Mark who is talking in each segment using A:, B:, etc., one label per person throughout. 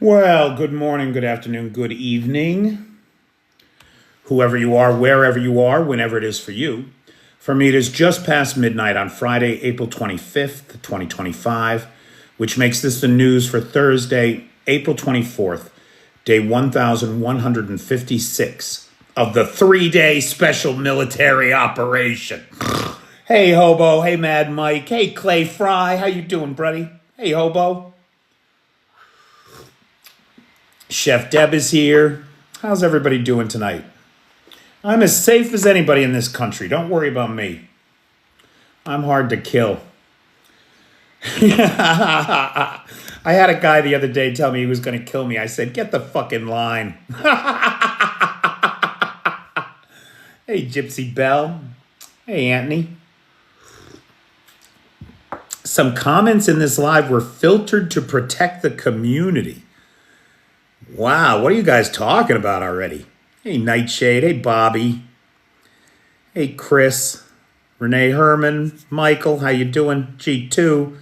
A: Well, good morning, good afternoon, good evening, whoever you are, wherever you are, whenever it is for you. For me, it is just past midnight on Friday, April 25th, 2025, which makes this the news for Thursday, April 24th, day 1156 of the 3-day special military operation. Hey, Hobo. Hey, Mad Mike. Hey, Clay Fry. How you doing, buddy? Hey, Hobo. Chef Deb is here. How's everybody doing tonight? I'm as safe as anybody in this country. Don't worry about me. I'm hard to kill. I had a guy the other day tell me he was going to kill me. I said, get the fucking line. Hey, Gypsy Belle. Hey, Anthony. Some comments in this live were filtered to protect the community. Wow, what are you guys talking about already? Hey, Nightshade. Hey, Bobby. Hey, Chris. Renee Herman. Michael, how you doing? G2.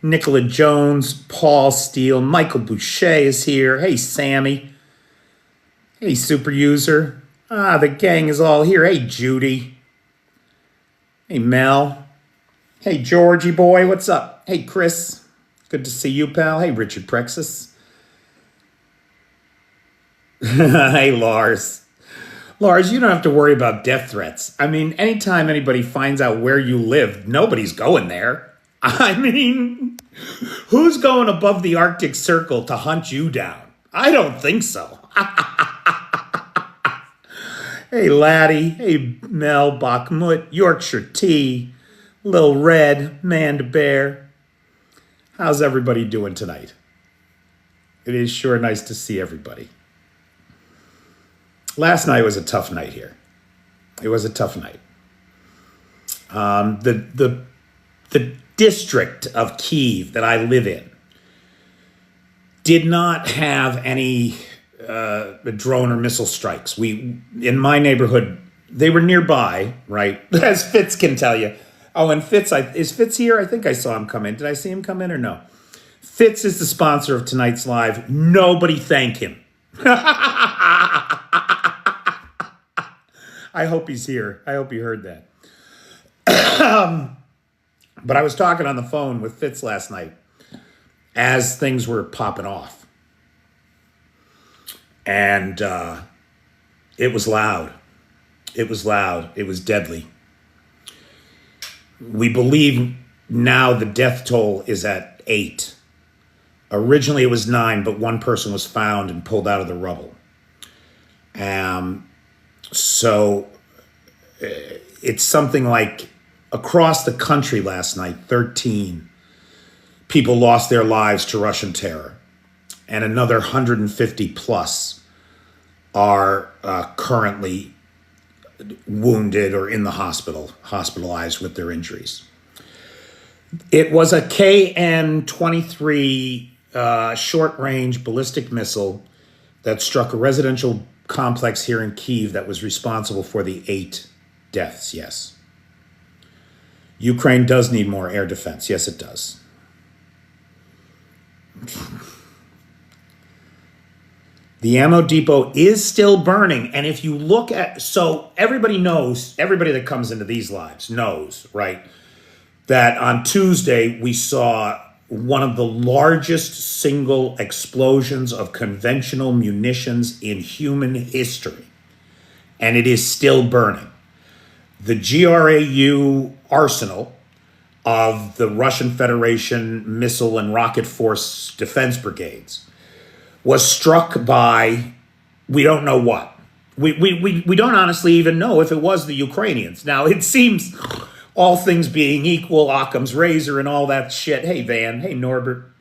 A: Nicola Jones. Paul Steele. Michael Boucher is here. Hey, Sammy. Hey, Super User. The gang is all here. Hey, Judy. Hey, Mel. Hey, Georgie boy, what's up? Hey, Chris. Good to see you, pal. Hey, Richard Prexis. Hey, Lars. Lars, you don't have to worry about death threats. I mean, anytime anybody finds out where you live, nobody's going there. I mean, who's going above the Arctic Circle to hunt you down? I don't think so. Hey, Laddie. Hey, Mel, Bakhmut, Yorkshire Tea, Lil Red, Man to Bear. How's everybody doing tonight? It is sure nice to see everybody. Last night was a tough night here. It was a tough night. The district of Kyiv that I live in did not have any drone or missile strikes. In my neighborhood, they were nearby, right? As Fitz can tell you. Oh, and Fitz, is Fitz here? I think I saw him come in. Did I see him come in or no? Fitz is the sponsor of tonight's live. Nobody thank him. I hope he's here. I hope he heard that. But I was talking on the phone with Fitz last night as things were popping off. And it was loud. It was loud. It was deadly. We believe now the death toll is at 8. Originally it was 9, but one person was found and pulled out of the rubble. So it's something like across the country last night, 13 people lost their lives to Russian terror. And another 150 plus are currently wounded or in the hospital, hospitalized with their injuries. It was a KN-23 short-range ballistic missile that struck a residential complex here in Kyiv that was responsible for the 8 deaths, yes. Ukraine does need more air defense. Yes, it does. The ammo depot is still burning. And if you look at, so everybody knows, everybody that comes into these lives knows, right, that on Tuesday we saw one of the largest single explosions of conventional munitions in human history. And it is still burning. The GRAU arsenal of the Russian Federation missile and rocket force defense brigades was struck by, we don't know what. We don't honestly even know if it was the Ukrainians. Now, it seems, all things being equal, Occam's razor and all that shit. Hey, Van. Hey, Norbert.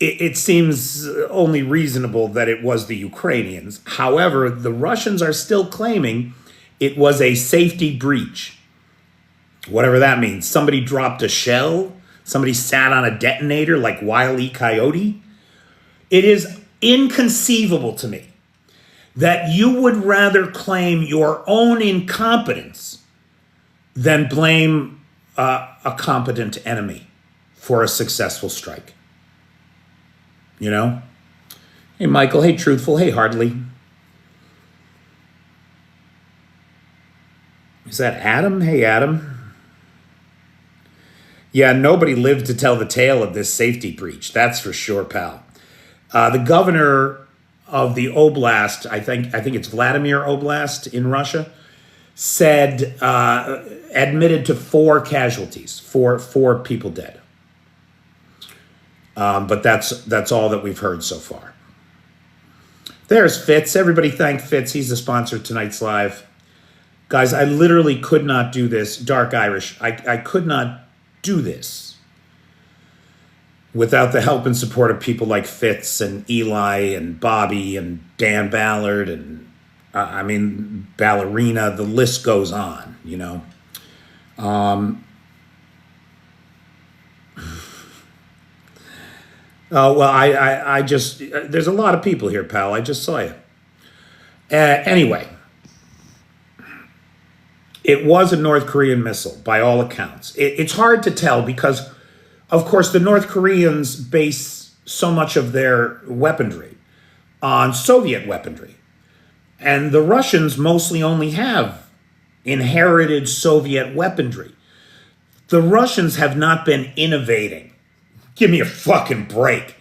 A: It seems only reasonable that it was the Ukrainians. However, the Russians are still claiming it was a safety breach. Whatever that means. Somebody dropped a shell. Somebody sat on a detonator like Wile E. Coyote. It is inconceivable to me that you would rather claim your own incompetence than blame a competent enemy for a successful strike. you know? Hey, Michael. Hey, Truthful. Hey, Hardly. Is that Adam? Hey, Adam. Yeah, nobody lived to tell the tale of this safety breach. That's for sure, pal. The governor of the oblast, I think it's Vladimir Oblast in Russia, said, admitted to 4 casualties, four people dead. But that's all that we've heard so far. There's Fitz. Everybody thank Fitz. He's the sponsor of tonight's live. Guys, I literally could not do this. Dark Irish. I could not do this without the help and support of people like Fitz and Eli and Bobby and Dan Ballard and, Ballerina. The list goes on, you know. Oh, well, I just, there's a lot of people here, pal. I just saw you. Anyway, it was a North Korean missile, by all accounts. It's hard to tell because, of course, the North Koreans base so much of their weaponry on Soviet weaponry. And the Russians mostly only have inherited Soviet weaponry. The Russians have not been innovating. Give me a fucking break.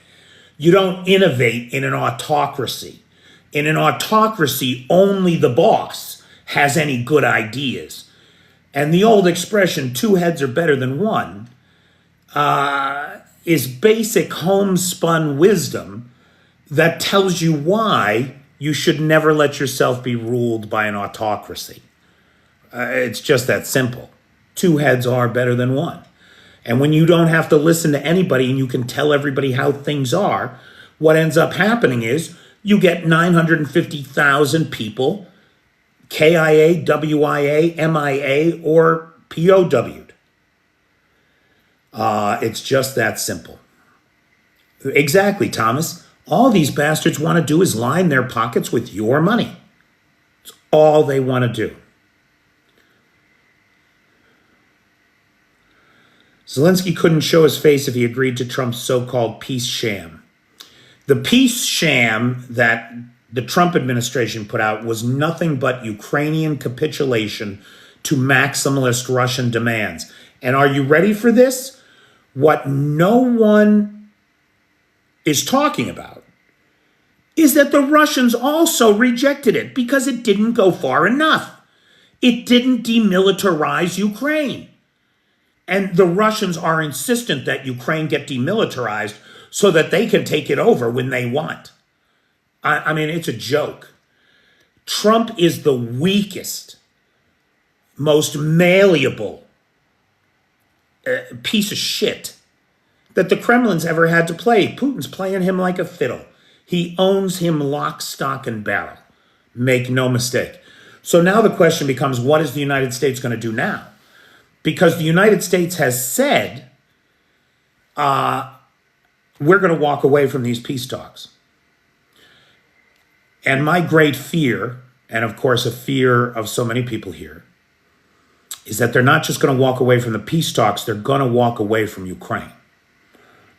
A: You don't innovate in an autocracy. In an autocracy, only the boss has any good ideas. And the old expression, 2 heads are better than one, is basic homespun wisdom that tells you why you should never let yourself be ruled by an autocracy. It's just that simple. 2 heads are better than one. And when you don't have to listen to anybody and you can tell everybody how things are, what ends up happening is you get 950,000 people KIA, WIA, MIA, or POW'd. It's just that simple. Exactly, Thomas. All these bastards want to do is line their pockets with your money. It's all they want to do. Zelensky couldn't show his face if he agreed to Trump's so-called peace sham. The peace sham that the Trump administration put out was nothing but Ukrainian capitulation to maximalist Russian demands. And are you ready for this? What no one is talking about is that the Russians also rejected it because it didn't go far enough. It didn't demilitarize Ukraine. And the Russians are insistent that Ukraine get demilitarized so that they can take it over when they want. I mean, it's a joke. Trump is the weakest, most malleable piece of shit that the Kremlin's ever had to play. Putin's playing him like a fiddle. He owns him lock, stock, and barrel. Make no mistake. So now the question becomes, what is the United States going to do now? Because the United States has said, we're going to walk away from these peace talks. And my great fear, and of course a fear of so many people here, is that they're not just going to walk away from the peace talks, they're going to walk away from Ukraine.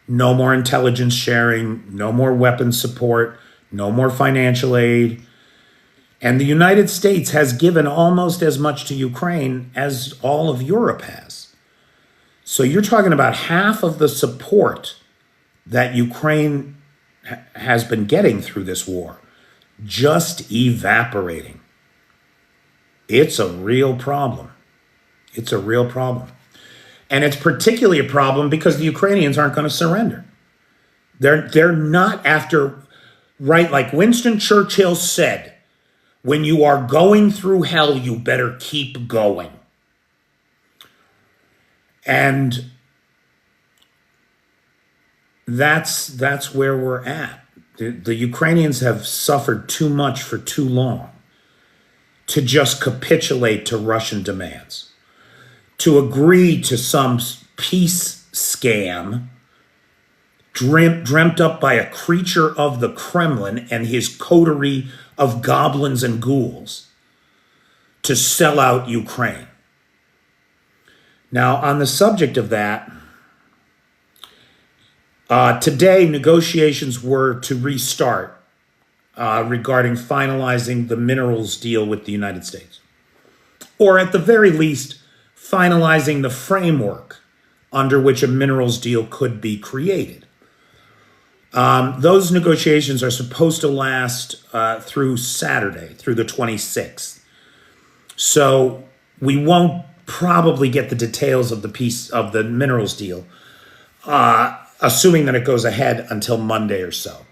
A: No more intelligence sharing, no more weapons support, no more financial aid. And the United States has given almost as much to Ukraine as all of Europe has. So you're talking about half of the support that Ukraine has been getting through this war just evaporating. It's a real problem. It's a real problem. And it's particularly a problem because the Ukrainians aren't going to surrender. They're not after, right, like Winston Churchill said, when you are going through hell, you better keep going. And that's where we're at. The Ukrainians have suffered too much for too long to just capitulate to Russian demands, to agree to some peace scam dreamt up by a creature of the Kremlin and his coterie of goblins and ghouls to sell out Ukraine. Now, on the subject of that, Today, negotiations were to restart regarding finalizing the minerals deal with the United States, or at the very least, finalizing the framework under which a minerals deal could be created. Those negotiations are supposed to last through Saturday, through the 26th. So we won't probably get the details of the piece of the minerals deal, assuming that it goes ahead until Monday or so.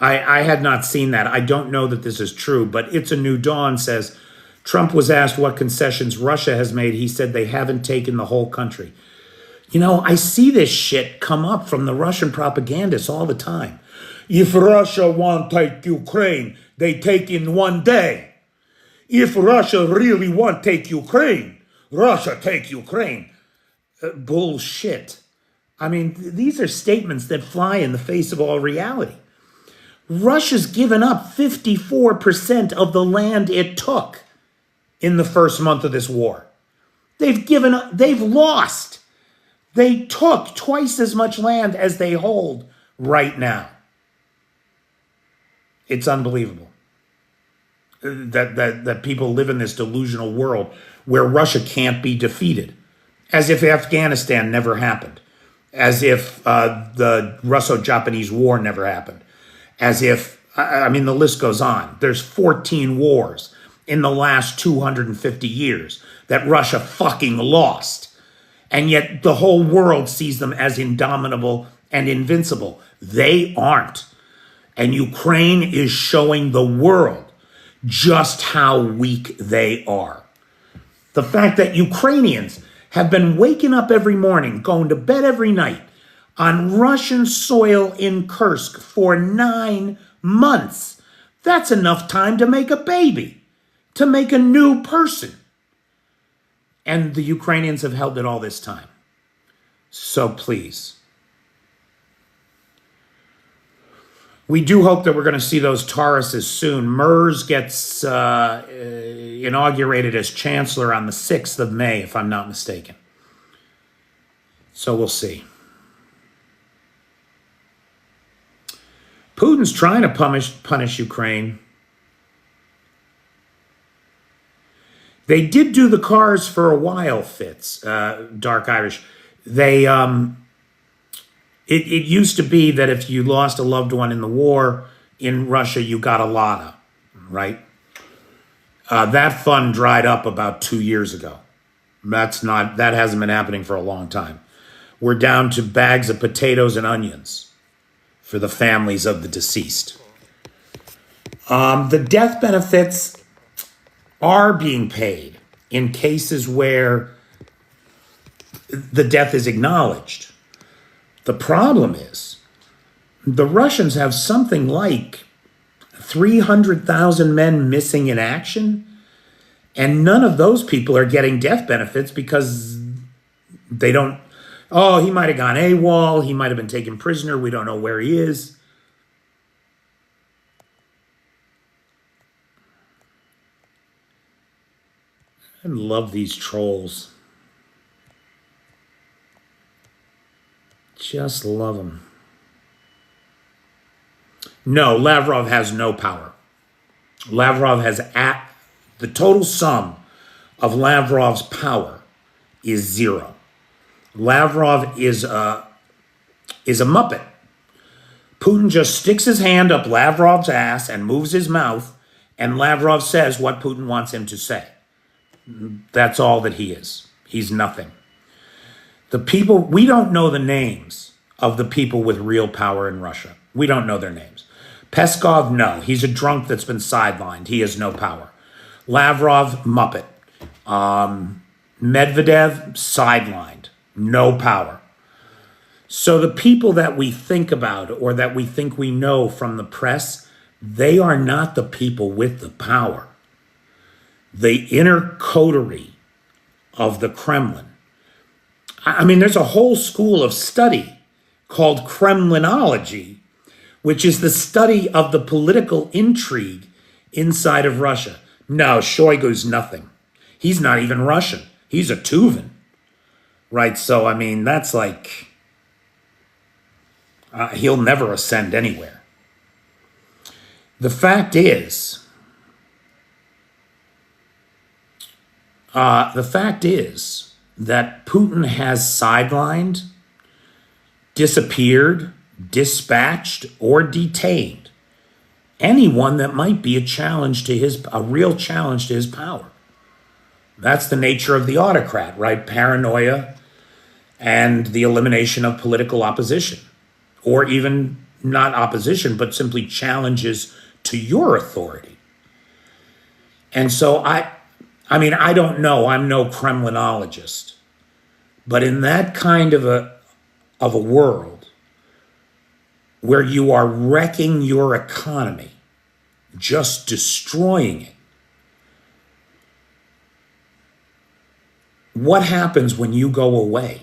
A: I had not seen that. I don't know that this is true, but It's a New Dawn says Trump was asked what concessions Russia has made. He said they haven't taken the whole country. You know, I see this shit come up from the Russian propagandists all the time. If Russia want to take Ukraine, they take in one day. If Russia really want to take Ukraine, Russia take Ukraine. Bullshit. I mean, these are statements that fly in the face of all reality. Russia's given up 54% of the land it took in the first month of this war. They've lost. They took twice as much land as they hold right now. It's unbelievable that people live in this delusional world where Russia can't be defeated, as if Afghanistan never happened, as if the Russo-Japanese War never happened, as if, I mean, the list goes on. There's 14 wars in the last 250 years that Russia fucking lost. And yet the whole world sees them as indomitable and invincible. They aren't. And Ukraine is showing the world just how weak they are. The fact that Ukrainians have been waking up every morning, going to bed every night on Russian soil in Kursk for 9 months. That's enough time to make a baby, to make a new person. And the Ukrainians have held it all this time. So please. We do hope that we're going to see those Tauruses soon. MERS gets inaugurated as chancellor on the 6th of May, if I'm not mistaken. So we'll see. Putin's trying to punish Ukraine. They did do the cars for a while, Fitz, Dark Irish. They it used to be that if you lost a loved one in the war in Russia, you got a lotto, right? That fund dried up about 2 years ago. That hasn't been happening for a long time. We're down to bags of potatoes and onions for the families of the deceased. The death benefits are being paid in cases where the death is acknowledged. The problem is the Russians have something like 300,000 men missing in action, and none of those people are getting death benefits because they don't. Oh, he might have gone AWOL. He might have been taken prisoner. We don't know where he is. I love these trolls. Just love them. No, Lavrov has no power. Lavrov has the total sum of Lavrov's power is 0. Lavrov is a muppet. Putin just sticks his hand up Lavrov's ass and moves his mouth, and Lavrov says what Putin wants him to say. That's all that he is. He's nothing. The people, we don't know the names of the people with real power in Russia. We don't know their names. Peskov, no. He's a drunk that's been sidelined. He has no power. Lavrov, muppet. Medvedev, sidelined. No power. So the people that we think about or that we think we know from the press, they are not the people with the power. The inner coterie of the Kremlin. I mean, there's a whole school of study called Kremlinology, which is the study of the political intrigue inside of Russia. No, Shoigu's nothing. He's not even Russian. He's a Tuvan, right? So, I mean, that's like, he'll never ascend anywhere. The fact is that Putin has sidelined, disappeared, dispatched, or detained anyone that might be a real challenge to his power. That's the nature of the autocrat, right? Paranoia and the elimination of political opposition, or even not opposition, but simply challenges to your authority. And so I mean, I don't know. I'm no Kremlinologist, but in that kind of a world where you are wrecking your economy, just destroying it, what happens when you go away?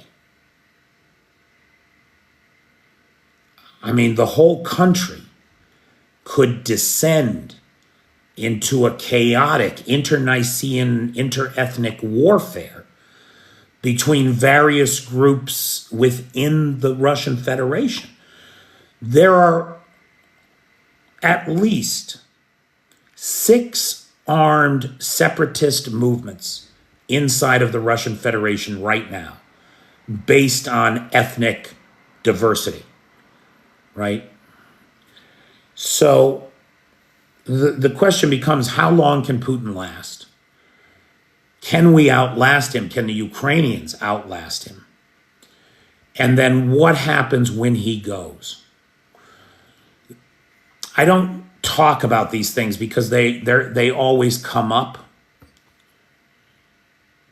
A: I mean, the whole country could descend into a chaotic internecine, interethnic warfare between various groups within the Russian Federation. There are at least 6 armed separatist movements inside of the Russian Federation right now, based on ethnic diversity, right? So the question becomes, how long can Putin last? Can we outlast him? Can the Ukrainians outlast him? And then what happens when he goes? I don't talk about these things because they always come up.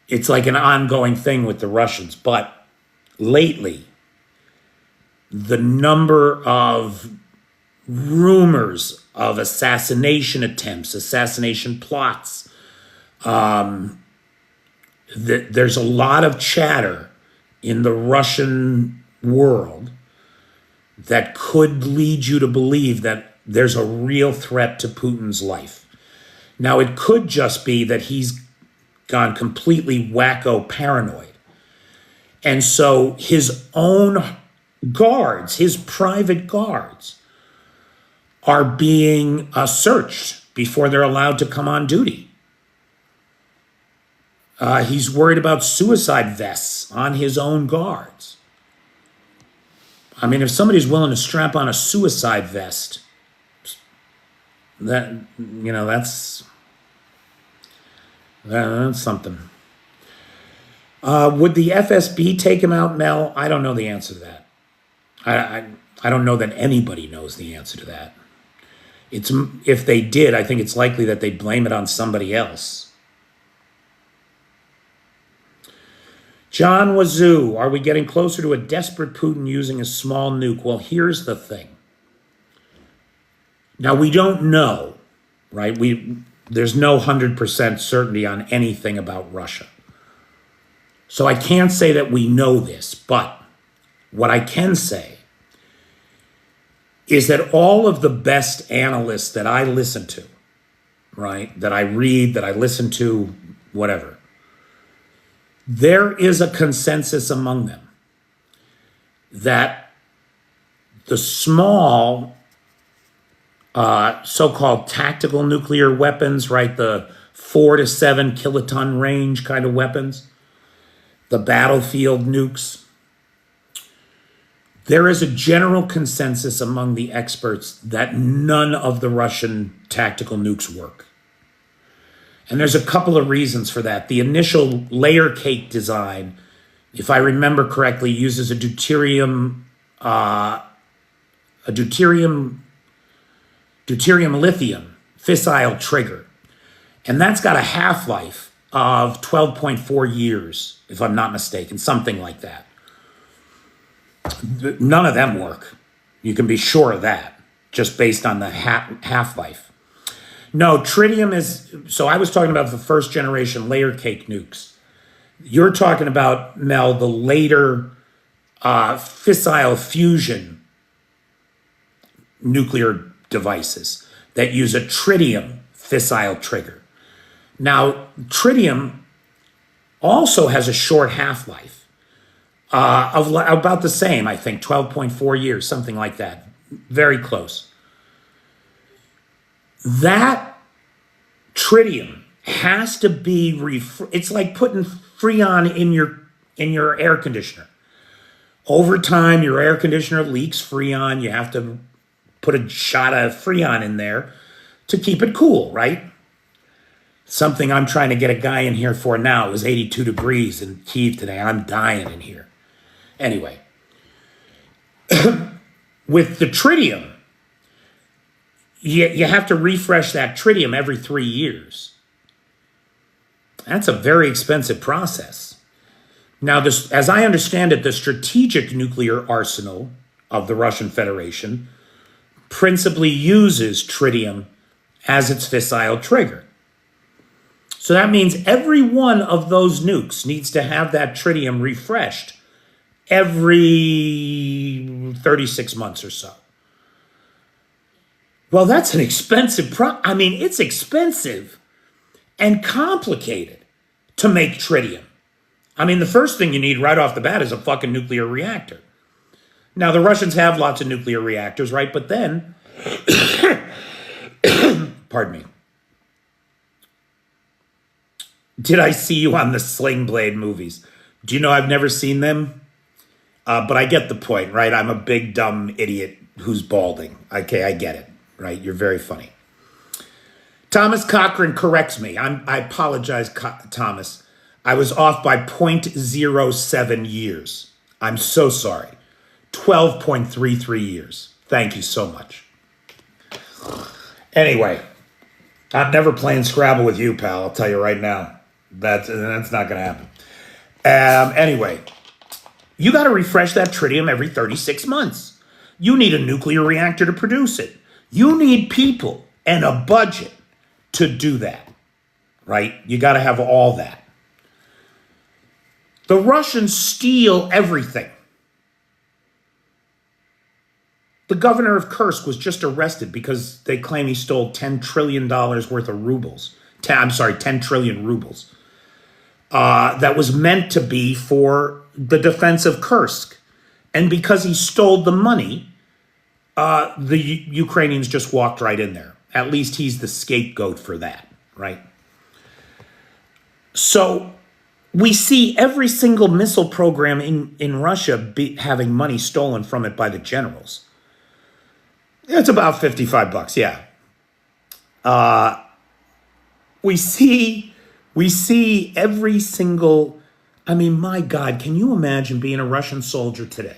A: It's like an ongoing thing with the Russians. But lately, the number of rumors of assassination attempts, assassination plots, there's a lot of chatter in the Russian world that could lead you to believe that there's a real threat to Putin's life. Now, it could just be that he's gone completely wacko paranoid. And so his own guards, his private guards, are being searched before they're allowed to come on duty. He's worried about suicide vests on his own guards. I mean, if somebody's willing to strap on a suicide vest, that's something. Would the FSB take him out, Mel? I don't know the answer to that. I don't know that anybody knows the answer to that. If they did, I think it's likely that they'd blame it on somebody else. John Wazoo, are we getting closer to a desperate Putin using a small nuke? Well, here's the thing. Now, we don't know, right? There's no 100% certainty on anything about Russia. So I can't say that we know this, but what I can say is that all of the best analysts that I listen to, right, that I read, that I listen to, whatever, there is a consensus among them that the small so-called tactical nuclear weapons, right, the 4 to 7 kiloton range kind of weapons, the battlefield nukes, there is a general consensus among the experts that none of the Russian tactical nukes work. And there's a couple of reasons for that. The initial layer cake design, if I remember correctly, uses a deuterium lithium fissile trigger. And that's got a half-life of 12.4 years, if I'm not mistaken, something like that. None of them work. You can be sure of that, just based on the half-life. No, tritium is, so I was talking about the first generation layer cake nukes. You're talking about, Mel, the later fissile fusion nuclear devices that use a tritium fissile trigger. Now, tritium also has a short half-life of about the same, I think, 12.4 years, something like that. Very close. That tritium has to be, it's like putting Freon in your air conditioner. Over time, your air conditioner leaks Freon. You have to put a shot of Freon in there to keep it cool, right? Something I'm trying to get a guy in here for now. It was 82 degrees in Kyiv today. I'm dying in here. Anyway, with the tritium, you have to refresh that tritium every 3 years. That's a very expensive process. Now, this, as I understand it, the strategic nuclear arsenal of the Russian Federation principally uses tritium as its fissile trigger. So that means every one of those nukes needs to have that tritium refreshed every 36 months or so. Well, that's an expensive it's expensive and complicated to make tritium. I mean, the first thing you need right off the bat is a fucking nuclear reactor. Now, the Russians have lots of nuclear reactors, right? But then, pardon me. Did I see you on the Sling Blade movies? Do you know I've never seen them? But I get the point, right? I'm a big, dumb idiot who's balding. Okay, I get it, right? You're very funny. Thomas Cochran corrects me. I apologize, Thomas. I was off by 0.07 years. I'm so sorry. 12.33 years. Thank you so much. Anyway, I'm never playing Scrabble with you, pal. I'll tell you right now. That's not going to happen. Anyway, you got to refresh that tritium every 36 months. You need a nuclear reactor to produce it. You need people and a budget to do that, right? You got to have all that. The Russians steal everything. The governor of Kursk was just arrested because they claim he stole $10 trillion worth of rubles. 10 trillion rubles. That was meant to be for the defense of Kursk. And because he stole the money, the Ukrainians just walked right in there. At least he's the scapegoat for that, right? So we see every single missile program in Russia having money stolen from it by the generals. It's about $55, yeah. We see every single, my God, can you imagine being a Russian soldier today?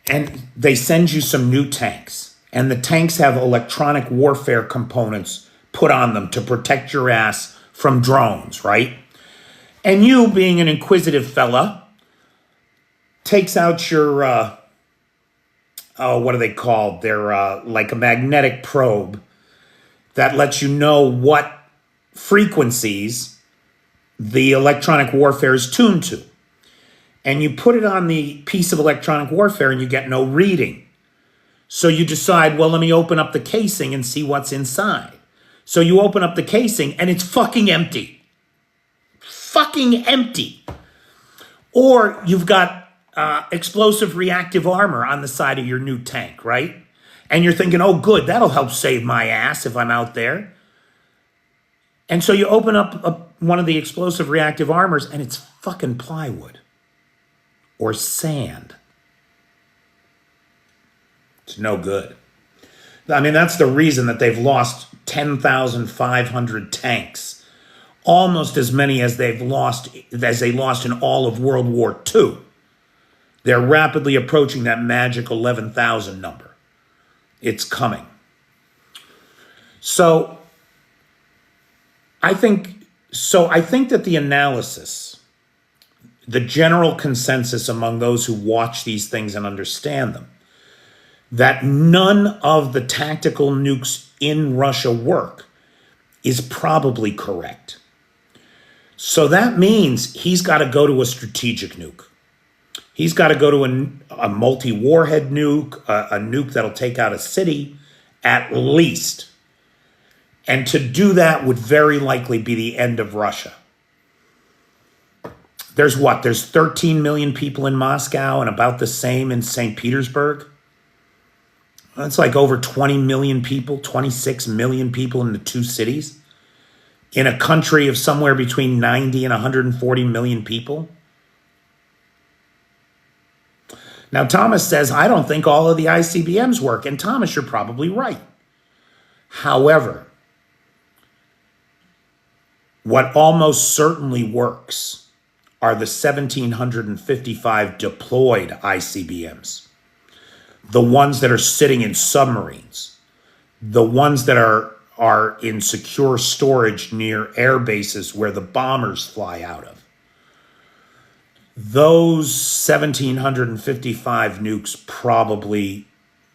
A: And they send you some new tanks, and the tanks have electronic warfare components put on them to protect your ass from drones, right? And you, being an inquisitive fella, takes out your, what are they called? They're like a magnetic probe that lets you know what frequencies the electronic warfare is tuned to. And you put it on the piece of electronic warfare and you get no reading. So you decide, well, let me open up the casing and see what's inside. So you open up the casing and it's fucking empty. Fucking empty. Or you've got explosive reactive armor on the side of your new tank, right? And you're thinking, oh, good, that'll help save my ass if I'm out there. And so you open up one of the explosive reactive armors and it's fucking plywood or sand. It's no good. That's the reason that they've lost 10,500 tanks, almost as many as they lost in all of World War II. They're rapidly approaching that magic 11,000 number. It's coming. So I think that the analysis, the general consensus among those who watch these things and understand them, that none of the tactical nukes in Russia work is probably correct. So that means he's got to go to a strategic nuke. He's got to go to a multi-warhead nuke, a nuke that'll take out a city, at least. And to do that would very likely be the end of Russia. There's 13 million people in Moscow and about the same in St. Petersburg. That's like over 20 million people, 26 million people in the two cities. In a country of somewhere between 90 and 140 million people. Now, Thomas says, I don't think all of the ICBMs work. And Thomas, you're probably right. However, what almost certainly works are the 1,755 deployed ICBMs. The ones that are sitting in submarines. The ones that are in secure storage near air bases where the bombers fly out of. Those 1,755 nukes, probably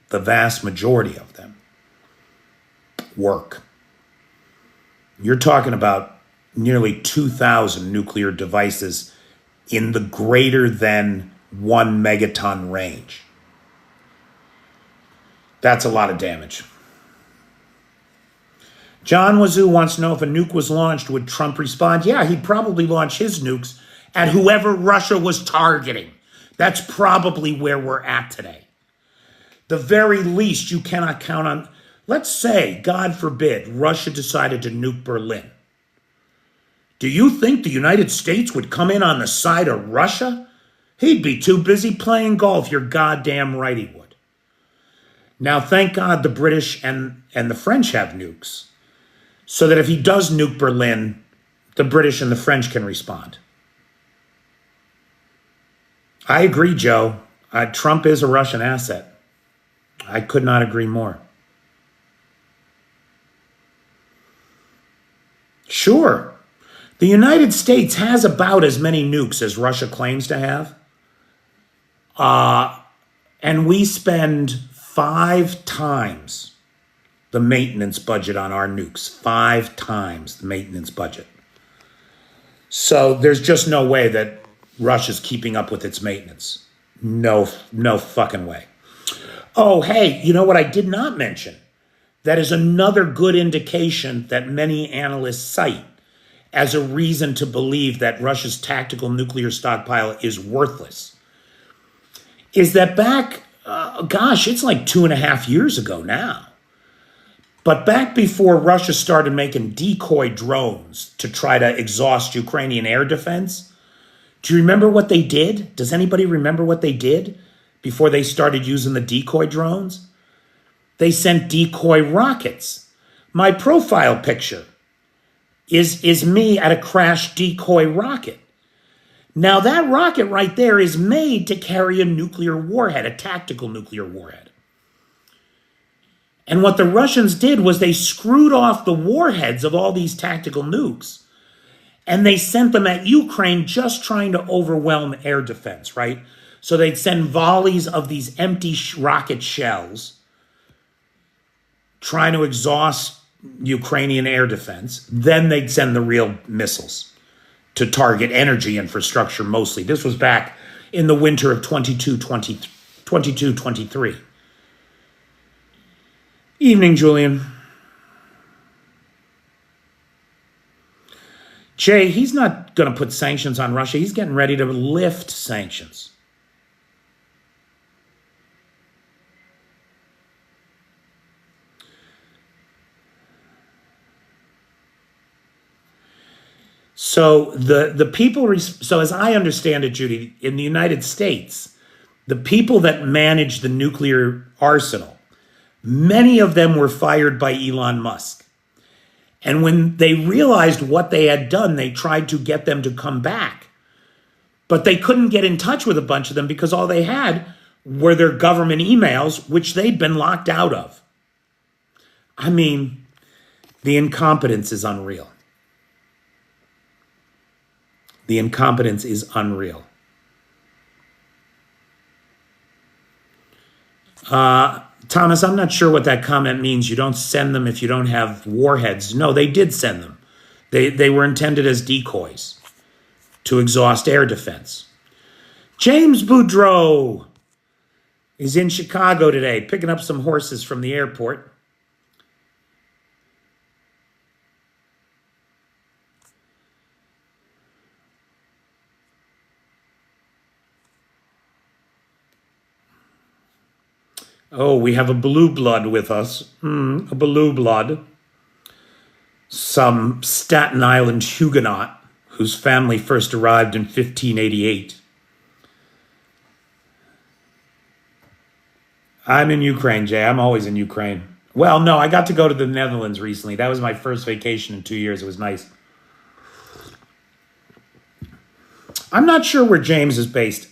A: the vast majority of them, work. You're talking about nearly 2,000 nuclear devices in the greater than 1 megaton range. That's a lot of damage. John Wazoo wants to know if a nuke was launched, would Trump respond? Yeah, he'd probably launch his nukes at whoever Russia was targeting. That's probably where we're at today. The very least, you cannot count on, let's say, God forbid, Russia decided to nuke Berlin. Do you think the United States would come in on the side of Russia? He'd be too busy playing golf. You're goddamn right he would. Now, thank God the British and the French have nukes, so that if he does nuke Berlin, the British and the French can respond. I agree, Joe. Trump is a Russian asset. I could not agree more. Sure. The United States has about as many nukes as Russia claims to have. And we spend 5 times the maintenance budget on our nukes. 5 times the maintenance budget. So there's just no way that Russia's keeping up with its maintenance. No fucking way. Oh, hey, you know what I did not mention? That is another good indication that many analysts cite as a reason to believe that Russia's tactical nuclear stockpile is worthless. Is that back, it's like 2.5 years ago now. But back before Russia started making decoy drones to try to exhaust Ukrainian air defense, do you remember what they did? Does anybody remember what they did before they started using the decoy drones? They sent decoy rockets. My profile picture is me at a crashed decoy rocket. Now that rocket right there is made to carry a nuclear warhead, a tactical nuclear warhead. And what the Russians did was they screwed off the warheads of all these tactical nukes, and they sent them at Ukraine just trying to overwhelm air defense, right? So they'd send volleys of these empty rocket shells trying to exhaust Ukrainian air defense. Then they'd send the real missiles to target energy infrastructure mostly. This was back in the winter of 22-23. Evening, Julian. Jay, he's not going to put sanctions on Russia. He's getting ready to lift sanctions. So the people, so as I understand it, Judy, in the United States, the people that manage the nuclear arsenal, many of them were fired by Elon Musk. And when they realized what they had done, they tried to get them to come back. But they couldn't get in touch with a bunch of them because all they had were their government emails, which they'd been locked out of. I mean, the incompetence is unreal. The incompetence is unreal. Thomas, I'm not sure what that comment means. You don't send them if you don't have warheads. No, they did send them. They were intended as decoys to exhaust air defense. James Boudreau is in Chicago today, picking up some horses from the airport. Oh, we have a blue blood with us. A blue blood. Some Staten Island Huguenot whose family first arrived in 1588. I'm in Ukraine, Jay. I'm always in Ukraine. Well, no, I got to go to the Netherlands recently. That was my first vacation in 2 years. It was nice. I'm not sure where James is based.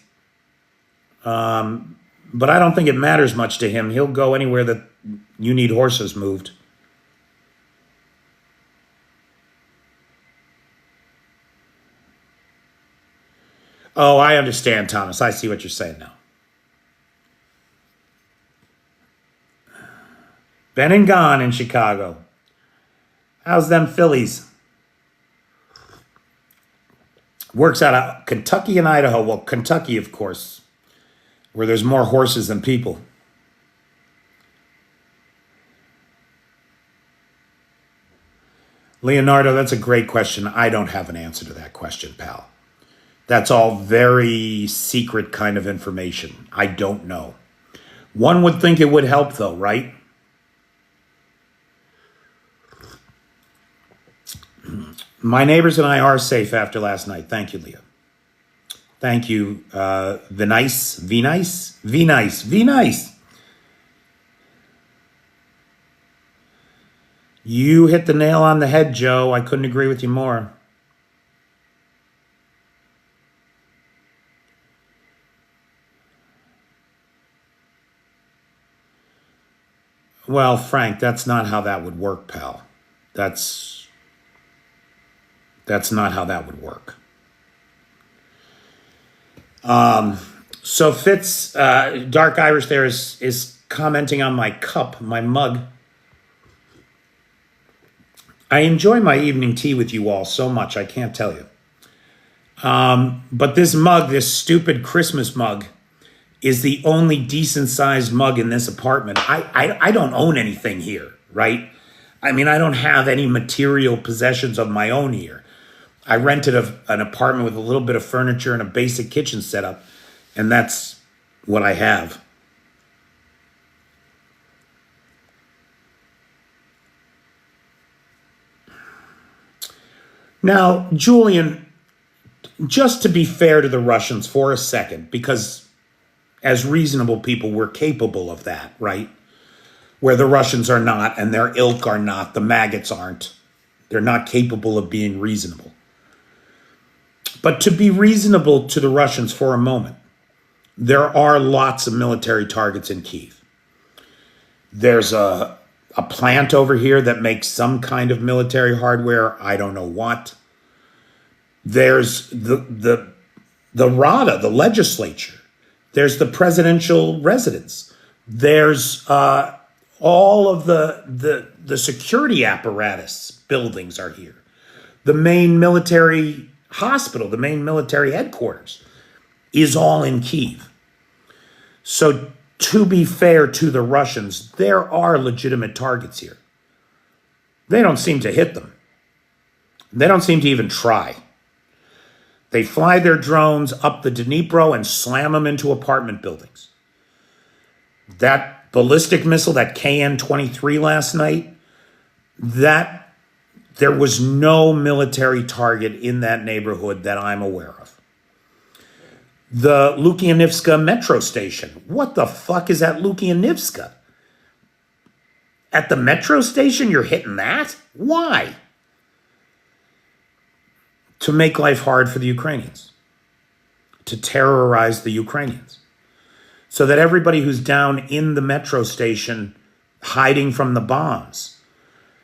A: But I don't think it matters much to him. He'll go anywhere that you need horses moved. Oh, I understand, Thomas. I see what you're saying now. Been and gone in Chicago. How's them Phillies? Works out of Kentucky and Idaho. Well, Kentucky, of course, where there's more horses than people. Leonardo, that's a great question. I don't have an answer to that question, pal. That's all very secret kind of information. I don't know. One would think it would help, though, right? My neighbors and I are safe after last night. Thank you, Leah. Thank you, Vinice. You hit the nail on the head, Joe. I couldn't agree with you more. Well, Frank, that's not how that would work, pal. That's not how that would work. So Fitz, Dark Irish there is commenting on my cup, my mug. I enjoy my evening tea with you all so much, I can't tell you. But this mug, this stupid Christmas mug, is the only decent-sized mug in this apartment. I don't own anything here, right? I mean, I don't have any material possessions of my own here. I rented an apartment with a little bit of furniture and a basic kitchen setup, and that's what I have. Now, Julian, just to be fair to the Russians for a second, because as reasonable people, we're capable of that, right? Where the Russians are not, and their ilk are not, the maggots aren't. They're not capable of being reasonable. But to be reasonable to the Russians for a moment, there are lots of military targets in Kyiv. There's a plant over here that makes some kind of military hardware. I don't know what. There's the Rada, the legislature. There's the presidential residence. There's all of the security apparatus buildings are here. The main military hospital, the main military headquarters, is all in Kyiv. So to be fair to the Russians, there are legitimate targets here. They don't seem to hit them. They don't seem to even try. They fly their drones up the Dnipro and slam them into apartment buildings. That ballistic missile, that KN-23 last night, there was no military target in that neighborhood that I'm aware of. The Lukyanivska metro station. What the fuck is at Lukyanivska? At the metro station, you're hitting that? Why? To make life hard for the Ukrainians. To terrorize the Ukrainians. So that everybody who's down in the metro station hiding from the bombs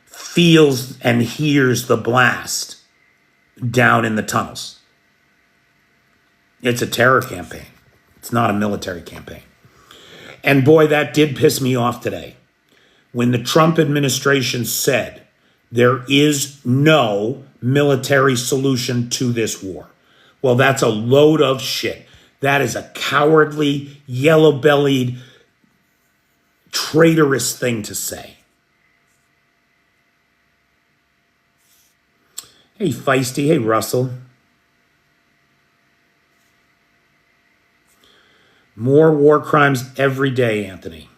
A: feels and hears the blast down in the tunnels. It's a terror campaign. It's not a military campaign. And boy, that did piss me off today. When the Trump administration said there is no military solution to this war. Well, that's a load of shit. That is a cowardly, yellow-bellied, traitorous thing to say. Hey, Feisty. Hey, Russell. More war crimes every day, Anthony.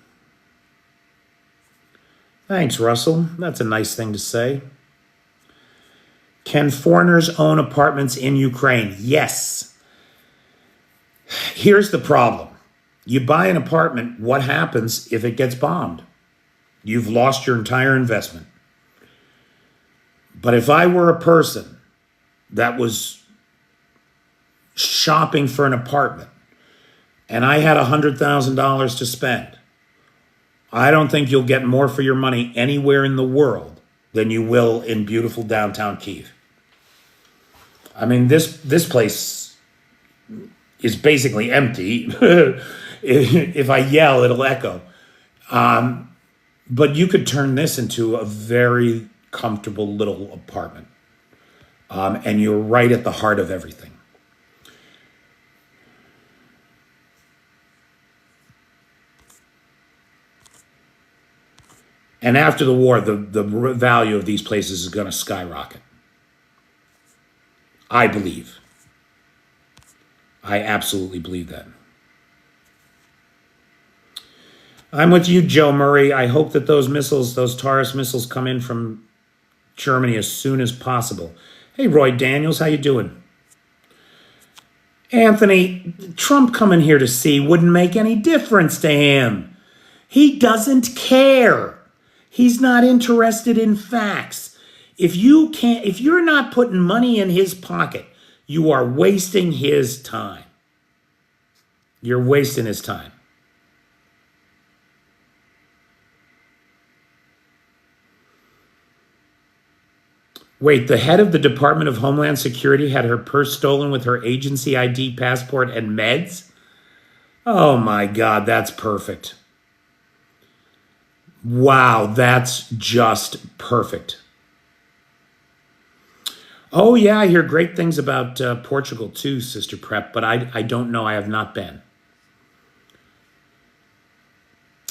A: Thanks, Russell. That's a nice thing to say. Can foreigners own apartments in Ukraine? Yes. Here's the problem. You buy an apartment, what happens if it gets bombed? You've lost your entire investment. But if I were a person that was shopping for an apartment and I had $100,000 to spend, I don't think you'll get more for your money anywhere in the world than you will in beautiful downtown Kyiv. I mean, this place is basically empty. If I yell, it'll echo. But you could turn this into a very comfortable little apartment. And you're right at the heart of everything. And after the war, the value of these places is going to skyrocket. I believe. I absolutely believe that. I'm with you, Joe Murray. I hope that those missiles, those Taurus missiles, come in from Germany as soon as possible. Hey, Roy Daniels, how you doing? Anthony, Trump coming here to see wouldn't make any difference to him. He doesn't care. He's not interested in facts. If you're not putting money in his pocket, you are wasting his time. You're wasting his time. Wait, the head of the Department of Homeland Security had her purse stolen with her agency ID, passport, and meds? Oh my God, that's perfect. Wow, that's just perfect. Oh yeah, I hear great things about Portugal too, Sister Prep, but I don't know. I have not been.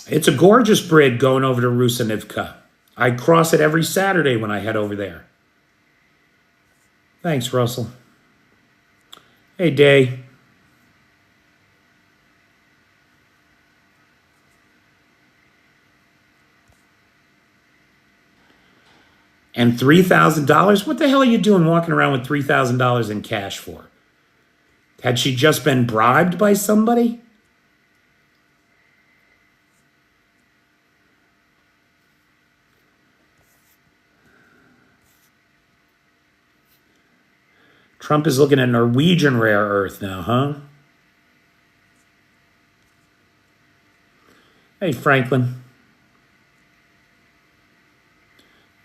A: It's a gorgeous bridge going over to Rusanivka. I cross it every Saturday when I head over there. Thanks, Russell. Hey, Day. And $3,000? What the hell are you doing walking around with $3,000 in cash for? Had she just been bribed by somebody? Trump is looking at Norwegian rare earth now, huh? Hey, Franklin.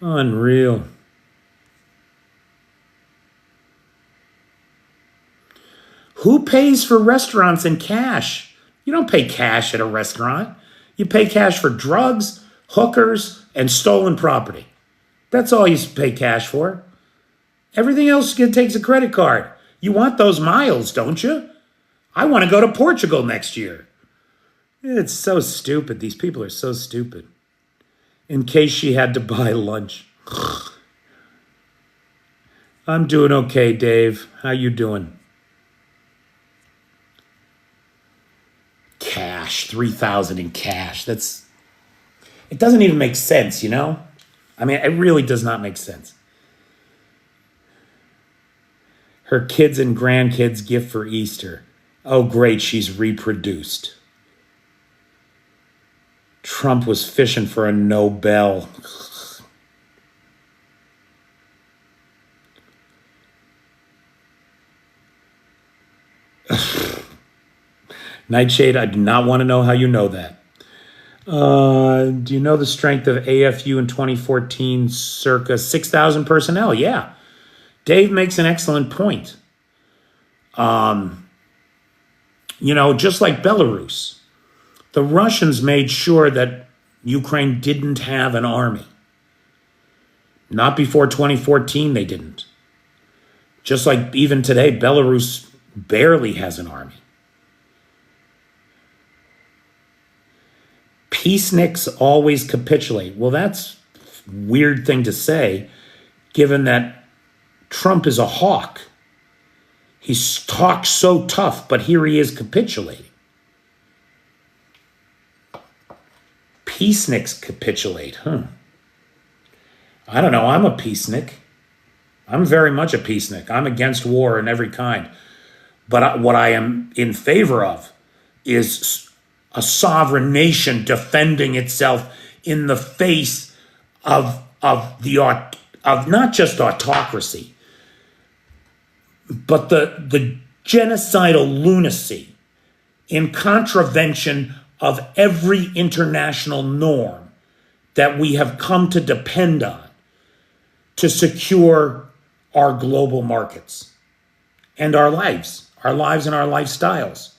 A: Unreal. Who pays for restaurants in cash? You don't pay cash at a restaurant. You pay cash for drugs, hookers, and stolen property. That's all you pay cash for. Everything else takes a credit card. You want those miles, don't you? I want to go to Portugal next year. It's so stupid. These people are so stupid. In case she had to buy lunch. I'm doing okay, Dave. How you doing? Cash, $3,000 in cash. It doesn't even make sense, you know? I mean, it really does not make sense. Her kids and grandkids' gift for Easter. Oh, great, she's reproduced. Trump was fishing for a Nobel. Nightshade, I do not want to know how you know that. Do you know the strength of AFU in 2014, circa 6,000 personnel? Yeah. Dave makes an excellent point. Just like Belarus, the Russians made sure that Ukraine didn't have an army. Not before 2014, they didn't. Just like even today, Belarus barely has an army. Peaceniks always capitulate. Well, that's a weird thing to say, given that Trump is a hawk. He talks so tough, but here he is capitulating. Peaceniks capitulate, I don't know. I'm a peacenik. I'm very much a peacenik. I'm against war in every kind. But what I am in favor of is a sovereign nation defending itself in the face of not just autocracy, but the genocidal lunacy in contravention of every international norm that we have come to depend on to secure our global markets and our lives and our lifestyles.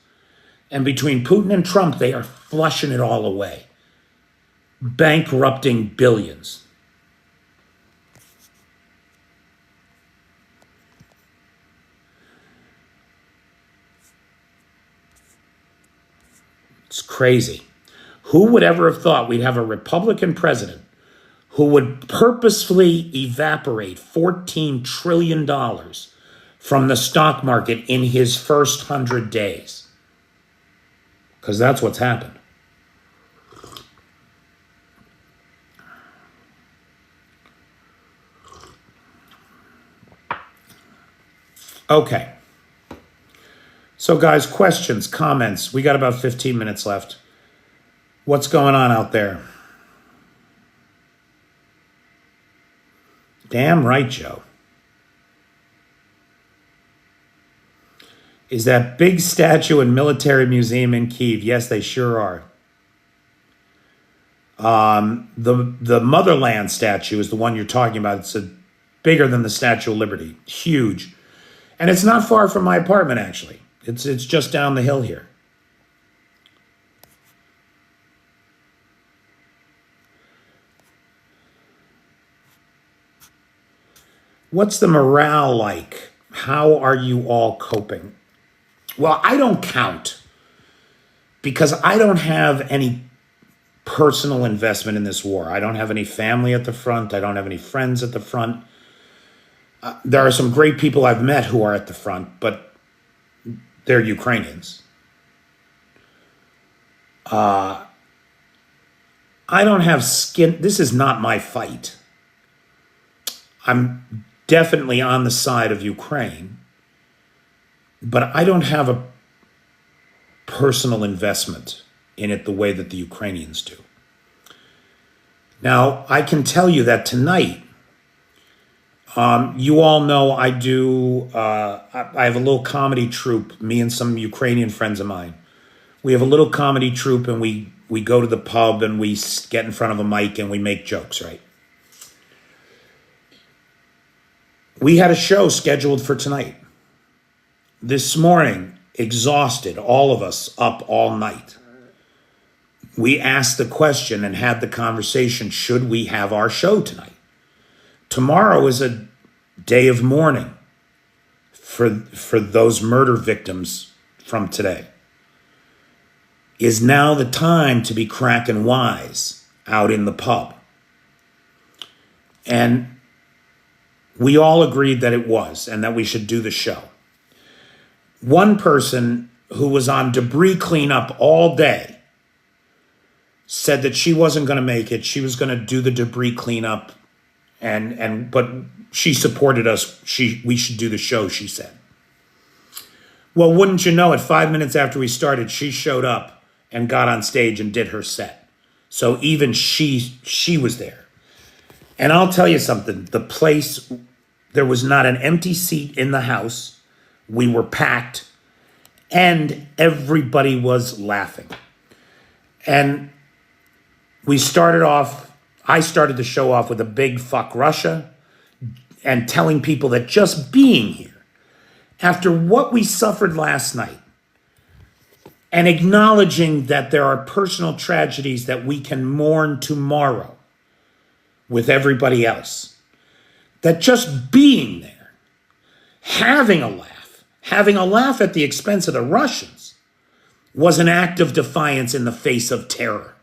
A: And between Putin and Trump, they are flushing it all away, bankrupting billions. It's crazy. Who would ever have thought we'd have a Republican president who would purposefully evaporate $14 trillion from the stock market in his first 100 days? Because that's what's happened. Okay. So guys, questions, comments. We got about 15 minutes left. What's going on out there? Damn right, Joe. Is that big statue and military museum in Kyiv? Yes, they sure are. The Motherland statue is the one you're talking about. It's bigger than the Statue of Liberty. Huge. And it's not far from my apartment, actually. It's just down the hill here. What's the morale like? How are you all coping? Well, I don't count because I don't have any personal investment in this war. I don't have any family at the front. I don't have any friends at the front. There are some great people I've met who are at the front, but they're Ukrainians. I don't have skin. This is not my fight. I'm definitely on the side of Ukraine, but I don't have a personal investment in it the way that the Ukrainians do. Now, I can tell you that tonight, you all know I have a little comedy troupe, me and some Ukrainian friends of mine. We have a little comedy troupe and we go to the pub and we get in front of a mic and we make jokes, right? We had a show scheduled for tonight. This morning, exhausted, all of us up all night. We asked the question and had the conversation, should we have our show tonight? Tomorrow is a day of mourning for those murder victims from today. Is now the time to be cracking wise out in the pub? And we all agreed that it was and that we should do the show. One person who was on debris cleanup all day said that she wasn't going to make it. She was going to do the debris cleanup, but she supported us. We should do the show, she said. Well, wouldn't you know it, 5 minutes after we started, she showed up and got on stage and did her set. So even she was there. And I'll tell you something, the place, there was not an empty seat in the house. We were packed and everybody was laughing. And I started the show off with a big fuck Russia and telling people that just being here, after what we suffered last night, and acknowledging that there are personal tragedies that we can mourn tomorrow with everybody else, that just being there, having a laugh at the expense of the Russians, was an act of defiance in the face of terror.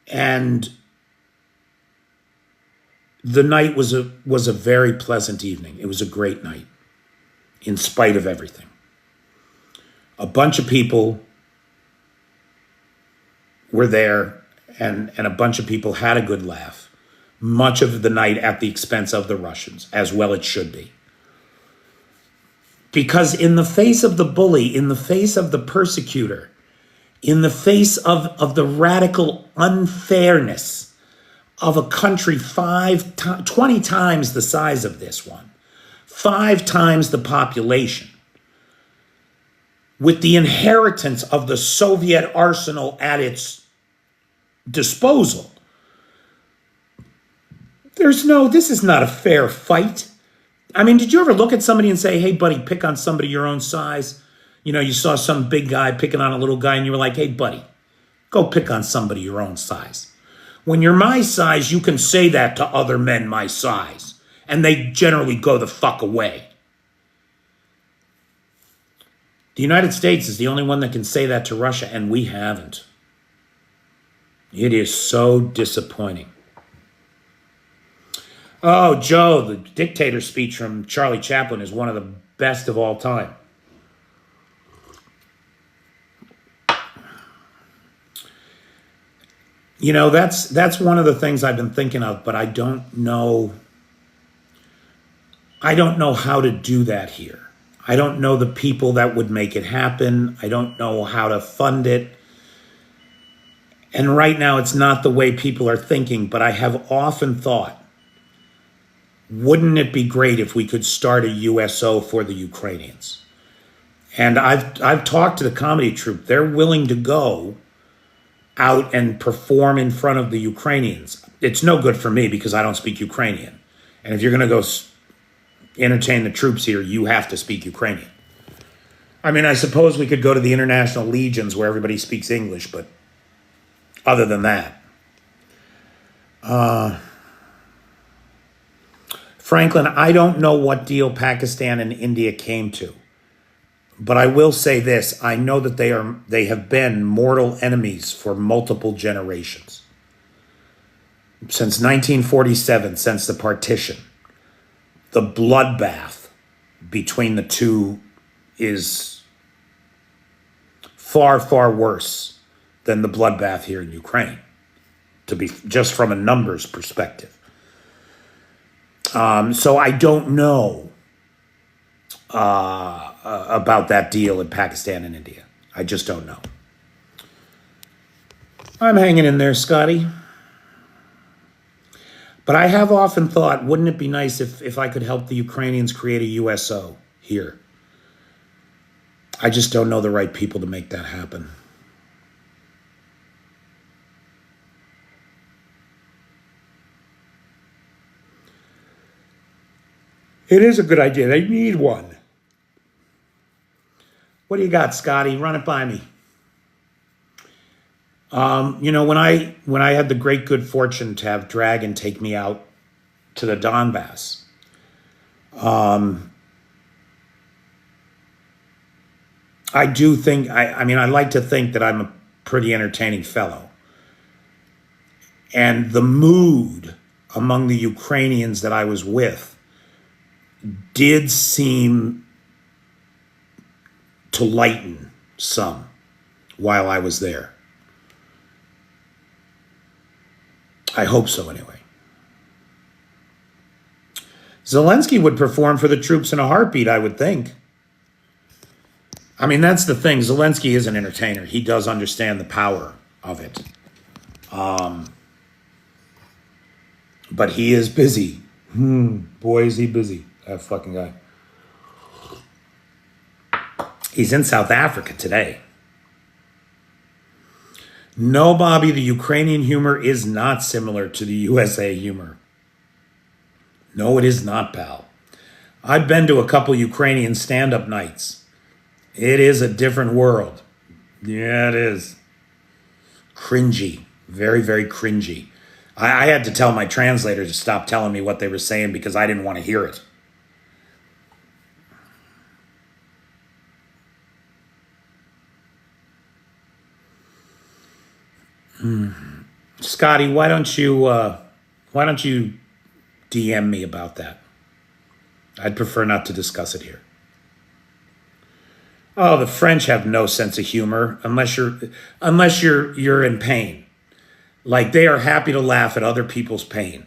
A: And the night was a very pleasant evening. It was a great night, in spite of everything. A bunch of people were there, and a bunch of people had a good laugh. Much of the night at the expense of the Russians, as well it should be. Because in the face of the bully, in the face of the persecutor, in the face of the radical unfairness of a country 20 times the size of this one, 5 times the population, with the inheritance of the Soviet arsenal at its disposal, this is not a fair fight. I mean, did you ever look at somebody and say, hey, buddy, pick on somebody your own size? You know, you saw some big guy picking on a little guy and you were like, hey, buddy, go pick on somebody your own size. When you're my size, you can say that to other men my size, and they generally go the fuck away. The United States is the only one that can say that to Russia, and we haven't. It is so disappointing. Oh, Joe, the dictator speech from Charlie Chaplin is one of the best of all time. You know, that's one of the things I've been thinking of, but I don't know how to do that here. I don't know the people that would make it happen. I don't know how to fund it. And right now, it's not the way people are thinking, but I have often thought, wouldn't it be great if we could start a USO for the Ukrainians? And I've talked to the comedy troupe. They're willing to go out and perform in front of the Ukrainians. It's no good for me because I don't speak Ukrainian. And if you're going to go entertain the troops here, you have to speak Ukrainian. I mean, I suppose we could go to the International Legions where everybody speaks English, but other than that. Franklin, I don't know what deal Pakistan and India came to, but I will say this. I know that they have been mortal enemies for multiple generations. Since 1947, since the partition. The bloodbath between the two is far, far worse than the bloodbath here in Ukraine, to be just from a numbers perspective. So I don't know about that deal in Pakistan and India. I just don't know. I'm hanging in there, Scotty. But I have often thought, wouldn't it be nice if I could help the Ukrainians create a USO here? I just don't know the right people to make that happen. It is a good idea. They need one. What do you got, Scotty? Run it by me. You know, when I had the great good fortune to have Dragon take me out to the Donbass, I do think, I mean, I like to think that I'm a pretty entertaining fellow. And the mood among the Ukrainians that I was with did seem to lighten some while I was there. I hope so, anyway. Zelensky would perform for the troops in a heartbeat, I would think. I mean, that's the thing. Zelensky is an entertainer. He does understand the power of it. But he is busy. Boy, is he busy, that fucking guy. He's in South Africa today. No, Bobby, the Ukrainian humor is not similar to the USA humor. No, it is not, pal. I've been to a couple Ukrainian stand-up nights. It is a different world. Yeah, it is. Cringy. Very, very cringy. I had to tell my translator to stop telling me what they were saying because I didn't want to hear it. Scotty, why don't you DM me about that? I'd prefer not to discuss it here. Oh, the French have no sense of humor unless you're in pain. Like they are happy to laugh at other people's pain.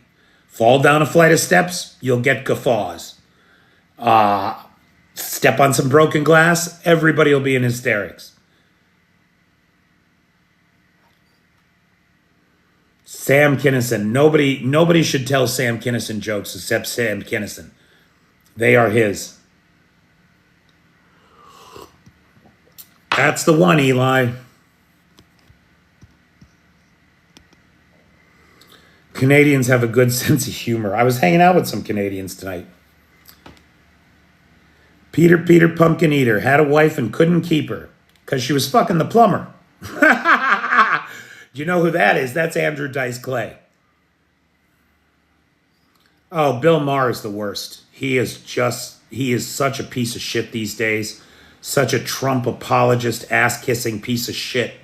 A: Fall down a flight of steps, you'll get guffaws. Step on some broken glass, everybody will be in hysterics. Sam Kinison. Nobody should tell Sam Kinison jokes except Sam Kinison. They are his. That's the one, Eli. Canadians have a good sense of humor. I was hanging out with some Canadians tonight. Peter Pumpkin Eater had a wife and couldn't keep her because she was fucking the plumber. Do you know who that is? That's Andrew Dice Clay. Oh, Bill Maher is the worst. He is such a piece of shit these days. Such a Trump apologist, ass-kissing piece of shit.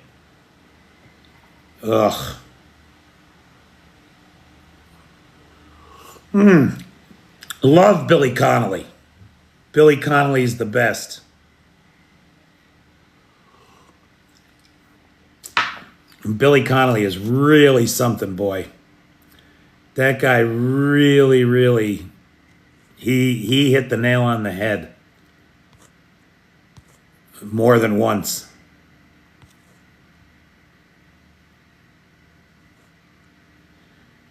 A: Ugh. Love Billy Connolly. Billy Connolly's the best. Billy Connolly is really something, boy. That guy really, he hit the nail on the head more than once.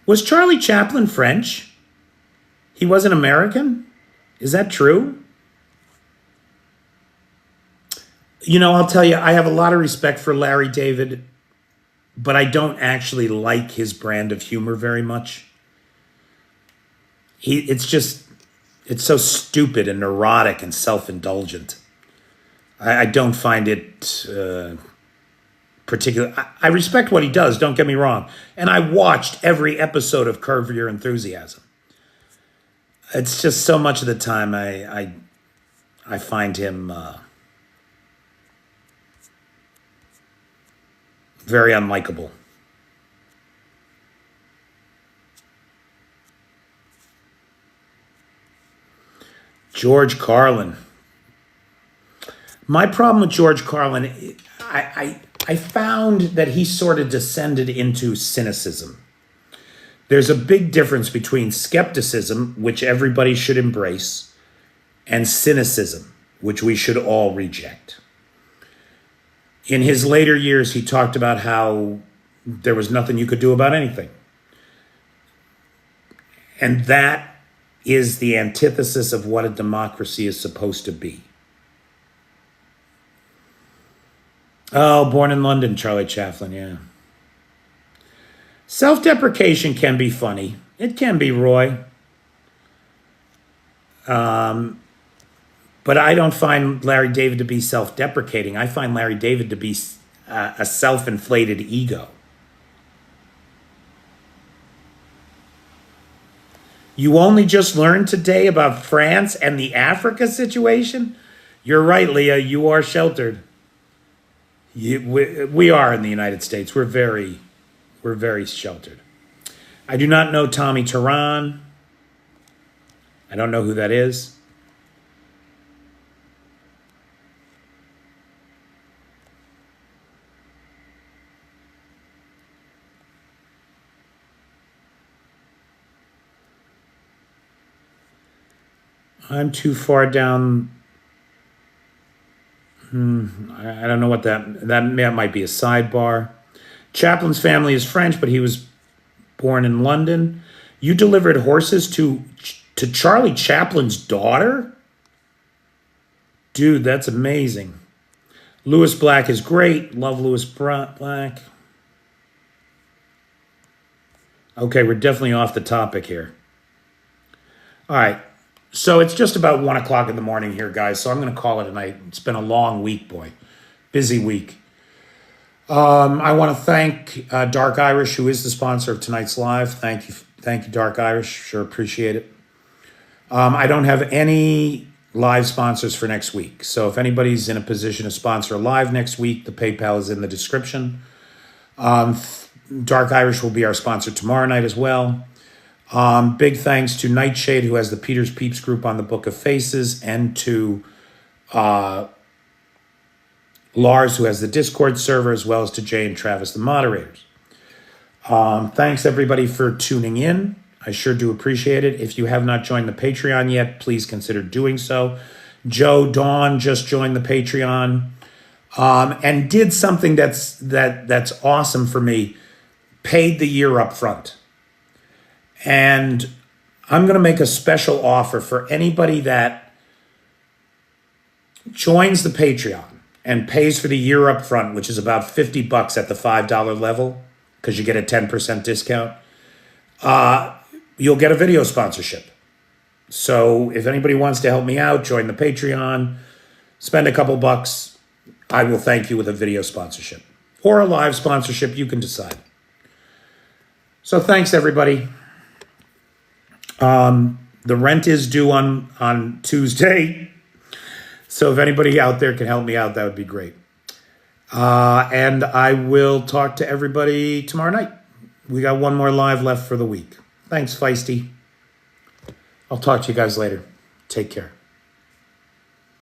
A: Was Charlie Chaplin French? He wasn't American? Is that true? You know, I'll tell you, I have a lot of respect for Larry David, but I don't actually like his brand of humor very much. It's so stupid and neurotic and self-indulgent. I don't find it particular. I respect what he does, don't get me wrong. And I watched every episode of Curb Your Enthusiasm. It's just so much of the time I find him very unlikable. George Carlin. My problem with George Carlin, I found that he sort of descended into cynicism. There's a big difference between skepticism, which everybody should embrace, and cynicism, which we should all reject. In his later years, he talked about how there was nothing you could do about anything. And that is the antithesis of what a democracy is supposed to be. Oh, born in London, Charlie Chaplin, yeah. Self-deprecation can be funny. It can be, Roy. But I don't find Larry David to be self-deprecating. I find Larry David to be a self-inflated ego. You only just learned today about France and the Africa situation? You're right, Leah. You are sheltered. We are in the United States. We're very sheltered. I do not know Tommy Tehran. I don't know who that is. I'm too far down. I don't know what that might be a sidebar. Chaplin's family is French, but he was born in London. You delivered horses to Charlie Chaplin's daughter? Dude, that's amazing. Lewis Black is great. Love Lewis Black. Okay, we're definitely off the topic here. All right. So it's just about 1 o'clock in the morning here, guys. So I'm going to call it a night. It's been a long week, boy. Busy week. I want to thank Dark Irish, who is the sponsor of tonight's live. Thank you, Dark Irish. Sure appreciate it. I don't have any live sponsors for next week. So if anybody's in a position to sponsor a live next week, the PayPal is in the description. Dark Irish will be our sponsor tomorrow night as well. Big thanks to Nightshade, who has the Peter's Peeps group on the Book of Faces, and to Lars, who has the Discord server, as well as to Jay and Travis, the moderators. Thanks, everybody, for tuning in. I sure do appreciate it. If you have not joined the Patreon yet, please consider doing so. Joe Dawn just joined the Patreon and did something that's awesome for me. Paid the year up front. And I'm going to make a special offer for anybody that joins the Patreon and pays for the year up front, which is about $50 at the $5 level, because you get a 10% discount. You'll get a video sponsorship. So if anybody wants to help me out, join the Patreon, spend a couple bucks, I will thank you with a video sponsorship. Or a live sponsorship, you can decide. So thanks, everybody. The rent is due on Tuesday. So if anybody out there can help me out, that would be great. And I will talk to everybody tomorrow night. We got one more live left for the week. Thanks, Feisty. I'll talk to you guys later. Take care.